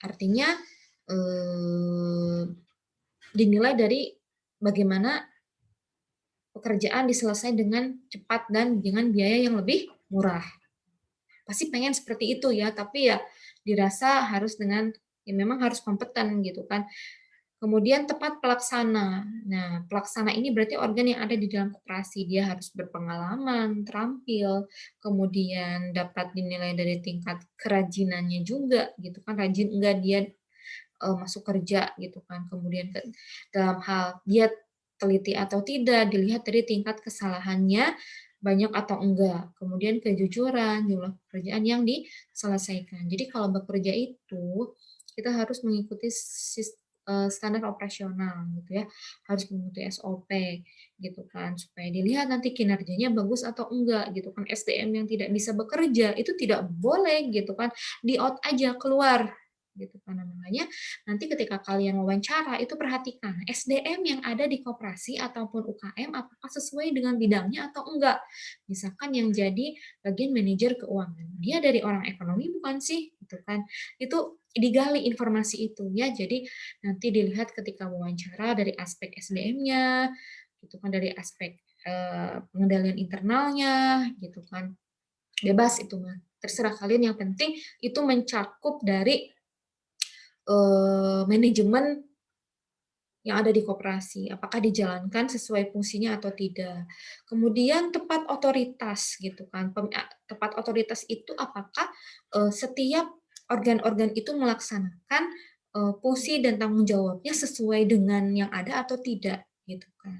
Artinya dinilai dari bagaimana pekerjaan diselesaikan dengan cepat dan dengan biaya yang lebih murah. Pasti pengen seperti itu ya, tapi ya dirasa harus dengan ya memang harus kompeten gitu kan. Kemudian tepat pelaksana. Nah, pelaksana ini berarti organ yang ada di dalam koperasi. Dia harus berpengalaman, terampil, kemudian dapat dinilai dari tingkat kerajinannya juga gitu kan. Rajin enggak dia masuk kerja gitu kan. Kemudian dalam hal dia teliti atau tidak dilihat dari tingkat kesalahannya banyak atau enggak. Kemudian kejujuran, jumlah pekerjaan yang diselesaikan. Jadi kalau bekerja itu kita harus mengikuti standar operasional gitu ya. Harus mengikuti SOP gitu kan supaya dilihat nanti kinerjanya bagus atau enggak gitu kan. SDM yang tidak bisa bekerja itu tidak boleh gitu kan. Di out aja keluar gitu kan. Nah, makanya nanti ketika kalian wawancara itu perhatikan SDM yang ada di koperasi ataupun UKM apakah sesuai dengan bidangnya atau enggak. Misalkan yang jadi bagian manajer keuangan, dia dari orang ekonomi bukan sih gitu kan. Itu digali informasi itu ya. Jadi nanti dilihat ketika wawancara dari aspek SDM-nya gitu kan, dari aspek pengendalian internalnya gitu kan. Bebas itu mah. Terserah kalian, yang penting itu mencakup dari manajemen yang ada di koperasi, apakah dijalankan sesuai fungsinya atau tidak. Kemudian tepat otoritas gitu kan. Tepat otoritas itu apakah setiap organ-organ itu melaksanakan fungsi dan tanggung jawabnya sesuai dengan yang ada atau tidak gitu kan.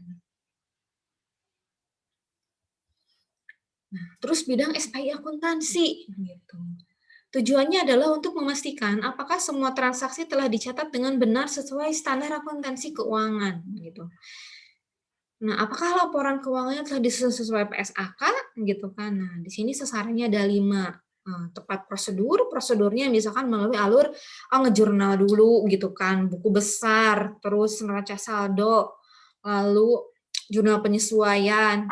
Nah, terus bidang SPI akuntansi gitu. Tujuannya adalah untuk memastikan apakah semua transaksi telah dicatat dengan benar sesuai standar akuntansi keuangan gitu. Nah, apakah laporan keuangannya telah disusun sesuai PSAK gitu kan. Nah, di sini sasarannya ada 5. Tepat prosedurnya misalkan melalui alur ngejurnal dulu gitu kan, buku besar, terus neraca saldo, lalu jurnal penyesuaian.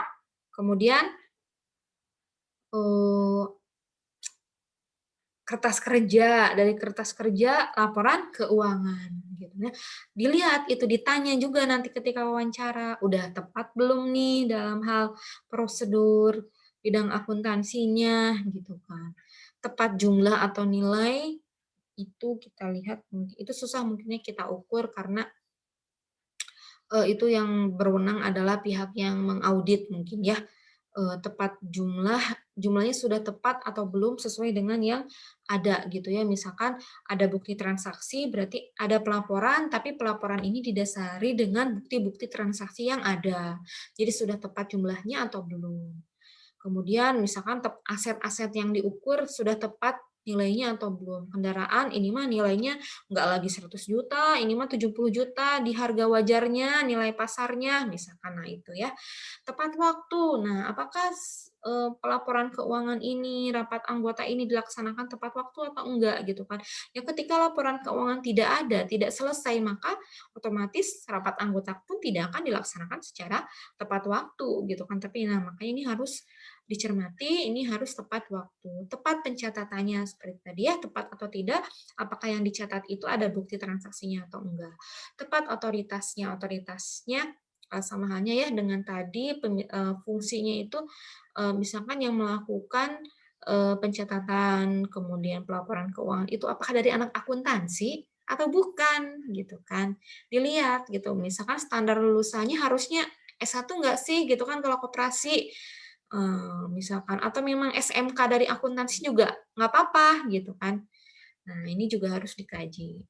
Kemudian kertas kerja, dari kertas kerja laporan keuangan gitu ya. Dilihat itu ditanya juga nanti ketika wawancara, udah tepat belum nih dalam hal prosedur bidang akuntansinya gitu kan. Tepat jumlah atau nilai itu kita lihat itu susah mungkinnya kita ukur karena itu yang berwenang adalah pihak yang mengaudit mungkin ya, tepat jumlahnya sudah tepat atau belum sesuai dengan yang ada gitu ya. Misalkan ada bukti transaksi berarti ada pelaporan, tapi pelaporan ini didasari dengan bukti-bukti transaksi yang ada. Jadi sudah tepat jumlahnya atau belum. Kemudian misalkan aset-aset yang diukur sudah tepat nilainya atau belum. Kendaraan ini mah nilainya nggak lagi 100 juta, ini mah 70 juta di harga wajarnya, nilai pasarnya, misalkan. Nah itu ya. Tepat waktu. Nah, apakah pelaporan keuangan ini, rapat anggota ini dilaksanakan tepat waktu atau enggak gitu kan. Ya ketika laporan keuangan tidak ada, tidak selesai, maka otomatis rapat anggota pun tidak akan dilaksanakan secara tepat waktu gitu kan. Tapi nah makanya ini harus dicermati, ini harus tepat waktu. Tepat pencatatannya seperti tadi ya, tepat atau tidak, apakah yang dicatat itu ada bukti transaksinya atau enggak. Tepat otoritasnya sama halnya ya dengan tadi fungsinya itu misalkan yang melakukan pencatatan kemudian pelaporan keuangan itu apakah dari anak akuntansi atau bukan gitu kan. Dilihat gitu, misalkan standar lulusannya harusnya S1 enggak sih gitu kan kalau koperasi. Misalkan atau memang SMK dari akuntansi juga nggak apa-apa gitu kan. Nah, ini juga harus dikaji.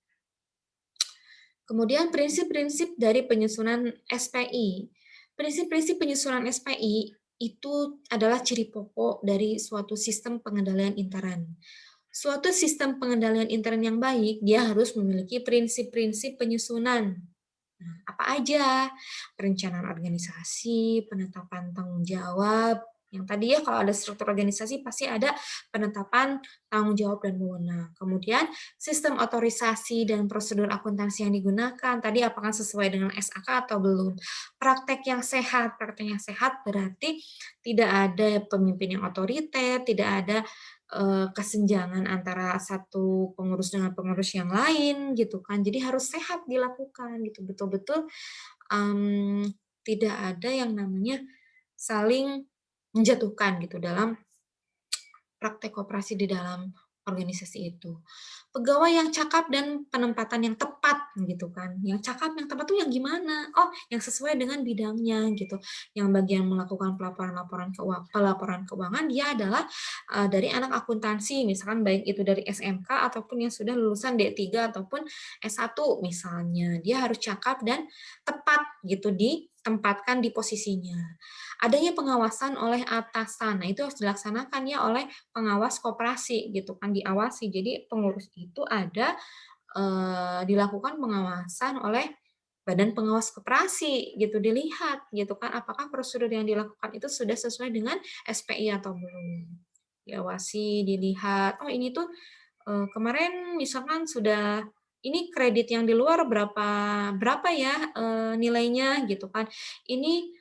Kemudian prinsip-prinsip dari penyusunan SPI. Prinsip-prinsip penyusunan SPI itu adalah ciri pokok dari suatu sistem pengendalian intern. Suatu sistem pengendalian intern yang baik, dia harus memiliki prinsip-prinsip penyusunan. Nah, apa aja? Perencanaan organisasi, penetapan tanggung jawab, yang tadi ya kalau ada struktur organisasi pasti ada penetapan tanggung jawab dan wewenang. Kemudian sistem otorisasi dan prosedur akuntansi yang digunakan, tadi apakah sesuai dengan SAK atau belum. Praktek yang sehat berarti tidak ada pemimpin yang otoriter, tidak ada kesenjangan antara satu pengurus dengan pengurus yang lain gitu kan. Jadi harus sehat dilakukan gitu, betul-betul tidak ada yang namanya saling menjatuhkan gitu dalam praktek koperasi di dalam organisasi itu. Pegawai yang cakap dan penempatan yang tepat gitu kan. Yang cakap, yang tepat tuh yang gimana? Oh, yang sesuai dengan bidangnya gitu. Yang bagian melakukan pelaporan keuangan dia adalah dari anak akuntansi, misalkan baik itu dari SMK ataupun yang sudah lulusan D3 ataupun S1 misalnya. Dia harus cakap dan tepat gitu ditempatkan di posisinya. Adanya pengawasan oleh atasan. Nah, itu harus dilaksanakan ya oleh pengawas koperasi gitu kan, diawasi. Jadi pengurus itu ada dilakukan pengawasan oleh badan pengawas koperasi gitu, dilihat gitu kan apakah prosedur yang dilakukan itu sudah sesuai dengan SPI atau belum. Diawasi, dilihat, oh ini tuh kemarin misalkan sudah ini kredit yang di luar berapa berapa ya nilainya gitu kan. Ini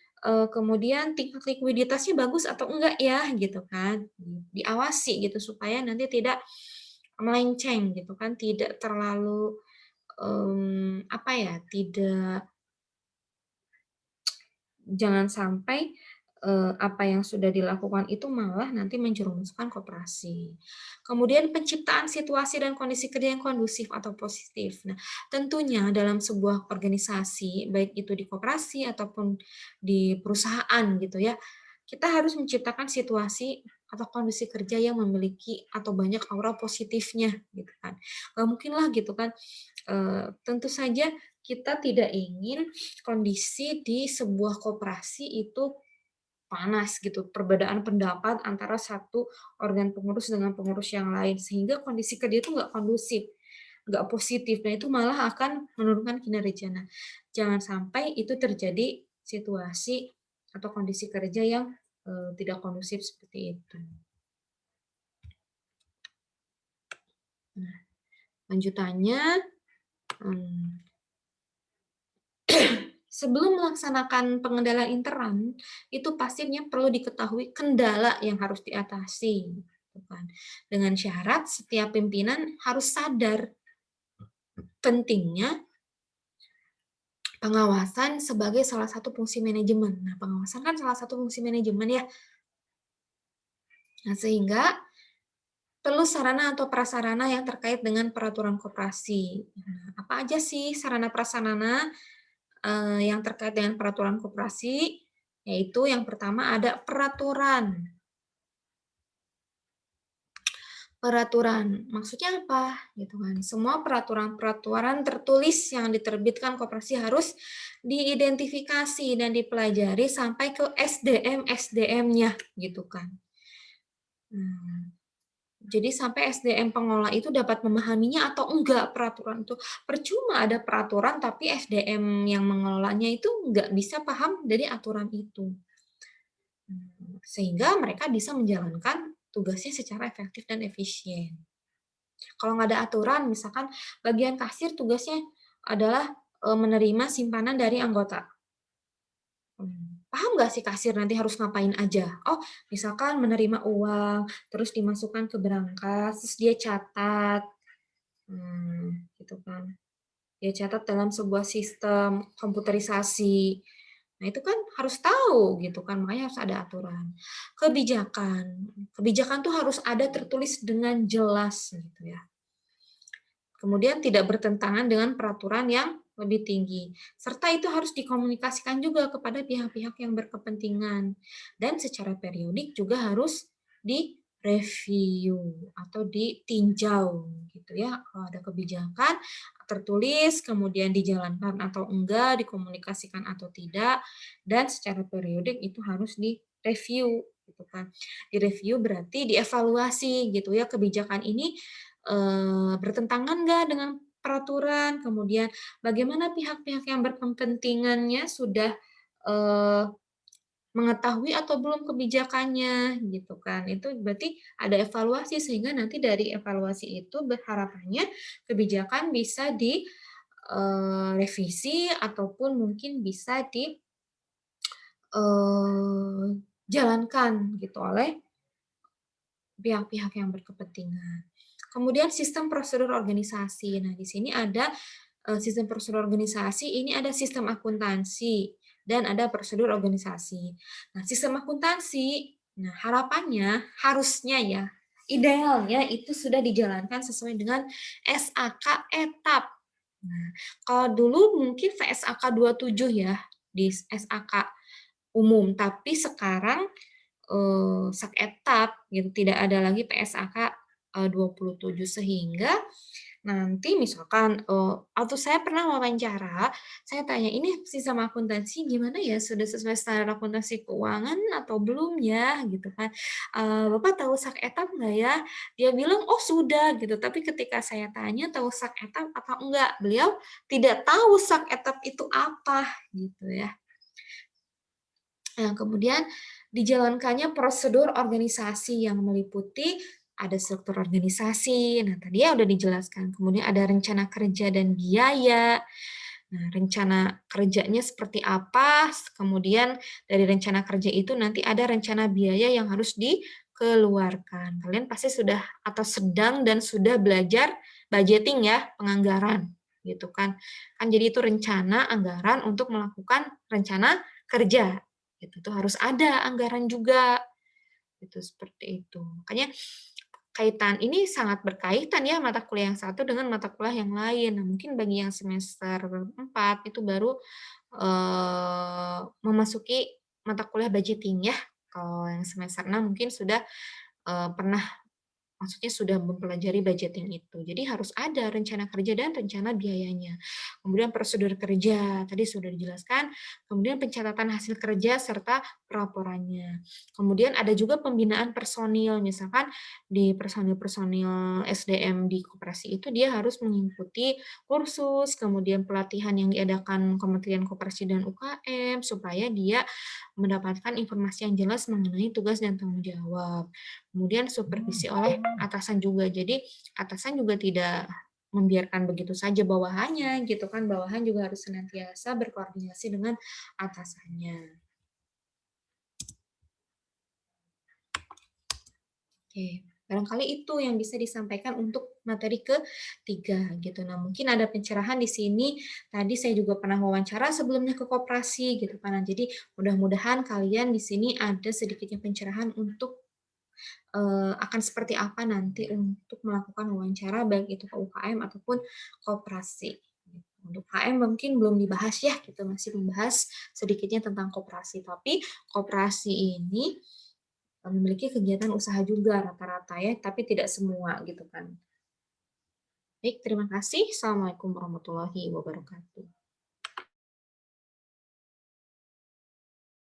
kemudian tingkat likuiditasnya bagus atau enggak ya gitu kan. Diawasi gitu supaya nanti tidak melenceng gitu kan, tidak terlalu apa ya, jangan sampai apa yang sudah dilakukan itu malah nanti menjerumuskan koperasi. Kemudian penciptaan situasi dan kondisi kerja yang kondusif atau positif. Nah, tentunya dalam sebuah organisasi, baik itu di koperasi ataupun di perusahaan gitu ya, kita harus menciptakan situasi atau kondisi kerja yang memiliki atau banyak aura positifnya gitu kan. Nggak mungkin lah gitu kan, tentu saja kita tidak ingin kondisi di sebuah koperasi itu panas gitu, perbedaan pendapat antara satu organ pengurus dengan pengurus yang lain, sehingga kondisi kerja itu nggak kondusif, nggak positif, dan itu malah akan menurunkan kinerja. Nah, jangan sampai itu terjadi situasi atau kondisi kerja yang tidak kondusif seperti itu. Nah, lanjutannya, sebelum melaksanakan pengendalian intern, itu pastinya perlu diketahui kendala yang harus diatasi. gitu kan. Dengan syarat setiap pimpinan harus sadar pentingnya pengawasan sebagai salah satu fungsi manajemen. Nah, pengawasan kan salah satu fungsi manajemen ya. Nah, sehingga perlu sarana atau prasarana yang terkait dengan peraturan koperasi. Nah, apa aja sih sarana prasarana yang terkait dengan peraturan koperasi? Yaitu yang pertama ada peraturan. Peraturan, maksudnya apa? Gitu kan. Semua peraturan-peraturan tertulis yang diterbitkan koperasi harus diidentifikasi dan dipelajari sampai ke SDM-SDM-nya, gitu kan. Jadi sampai SDM pengelola itu dapat memahaminya atau enggak peraturan itu. Percuma ada peraturan tapi SDM yang mengelolanya itu enggak bisa paham dari aturan itu. Sehingga mereka bisa menjalankan tugasnya secara efektif dan efisien. Kalau nggak ada aturan, misalkan bagian kasir tugasnya adalah menerima simpanan dari anggota. Paham nggak sih kasir nanti harus ngapain aja? Oh, misalkan menerima uang, terus dimasukkan ke berangkas, terus dia catat, gitu kan. Dia catat dalam sebuah sistem komputerisasi. Nah, itu kan harus tahu gitu kan, makanya harus ada aturan. Kebijakan. Kebijakan tuh harus ada tertulis dengan jelas gitu ya. Kemudian tidak bertentangan dengan peraturan yang lebih tinggi. Serta itu harus dikomunikasikan juga kepada pihak-pihak yang berkepentingan. Dan secara periodik juga harus direview atau ditinjau gitu ya. Kalau ada kebijakan tertulis, kemudian dijalankan atau enggak, dikomunikasikan atau tidak, dan secara periodik itu harus direview gitu kan. Direview berarti dievaluasi gitu ya, kebijakan ini bertentangan nggak dengan peraturan, kemudian bagaimana pihak-pihak yang berkepentingannya sudah mengetahui atau belum kebijakannya, gitu kan. Itu berarti ada evaluasi, sehingga nanti dari evaluasi itu berharapannya kebijakan bisa direvisi ataupun mungkin bisa dijalankan gitu oleh pihak-pihak yang berkepentingan. Kemudian sistem prosedur organisasi. Nah, di sini ada sistem prosedur organisasi, ini ada sistem akuntansi dan ada prosedur organisasi. Nah, sistem akuntansi, nah harapannya harusnya ya, idealnya itu sudah dijalankan sesuai dengan SAK etap. Nah, kalau dulu mungkin VSAK 27 ya di SAK umum, tapi sekarang sak etap gitu, tidak ada lagi PSAK 27 sehingga nanti misalkan atau saya pernah wawancara, saya tanya, "Ini sistem akuntansi gimana ya? Sudah sesuai standar akuntansi keuangan atau belum ya?" Gitu kan. "Bapak tahu sak etap nggak ya?" Dia bilang, "Oh sudah," gitu. Tapi ketika saya tanya tahu sak etap apa enggak, beliau tidak tahu sak etap itu apa, gitu ya. Nah, kemudian dijalankannya prosedur organisasi yang meliputi ada struktur organisasi, nah tadi ya udah dijelaskan, kemudian ada rencana kerja dan biaya. Nah, rencana kerjanya seperti apa, kemudian dari rencana kerja itu nanti ada rencana biaya yang harus dikeluarkan. Kalian pasti sudah atau sedang dan sudah belajar budgeting ya, penganggaran gitu kan. Kan jadi itu rencana anggaran untuk melakukan rencana kerja. Gitu tuh harus ada anggaran juga. Itu seperti itu. Makanya kaitan ini sangat berkaitan ya mata kuliah yang satu dengan mata kuliah yang lain. Nah, mungkin bagi yang semester 4 itu baru memasuki mata kuliah budgeting ya. Kalau yang semester 6 mungkin sudah pernah maksudnya sudah mempelajari budgeting itu. Jadi harus ada rencana kerja dan rencana biayanya. Kemudian prosedur kerja, tadi sudah dijelaskan. Kemudian pencatatan hasil kerja serta pelaporannya. Kemudian ada juga pembinaan personil, misalkan di personil-personil SDM di koperasi itu dia harus mengikuti kursus, kemudian pelatihan yang diadakan Kementerian Koperasi dan UKM, supaya dia mendapatkan informasi yang jelas mengenai tugas dan tanggung jawab. Kemudian supervisi oleh atasan juga. Jadi atasan juga tidak membiarkan begitu saja bawahannya gitu kan. Bawahan juga harus senantiasa berkoordinasi dengan atasannya. Oke. Barangkali itu yang bisa disampaikan untuk materi ketiga gitu. Nah, mungkin ada pencerahan di sini. Tadi saya juga pernah wawancara sebelumnya ke koperasi gitu kan. Nah, jadi mudah-mudahan kalian di sini ada sedikitnya pencerahan untuk akan seperti apa nanti untuk melakukan wawancara baik itu ke UKM ataupun koperasi. Untuk UKM mungkin belum dibahas ya, kita masih membahas sedikitnya tentang koperasi. Tapi koperasi ini memiliki kegiatan usaha juga rata-rata ya, tapi tidak semua gitu kan. Baik, terima kasih. Assalamualaikum warahmatullahi wabarakatuh.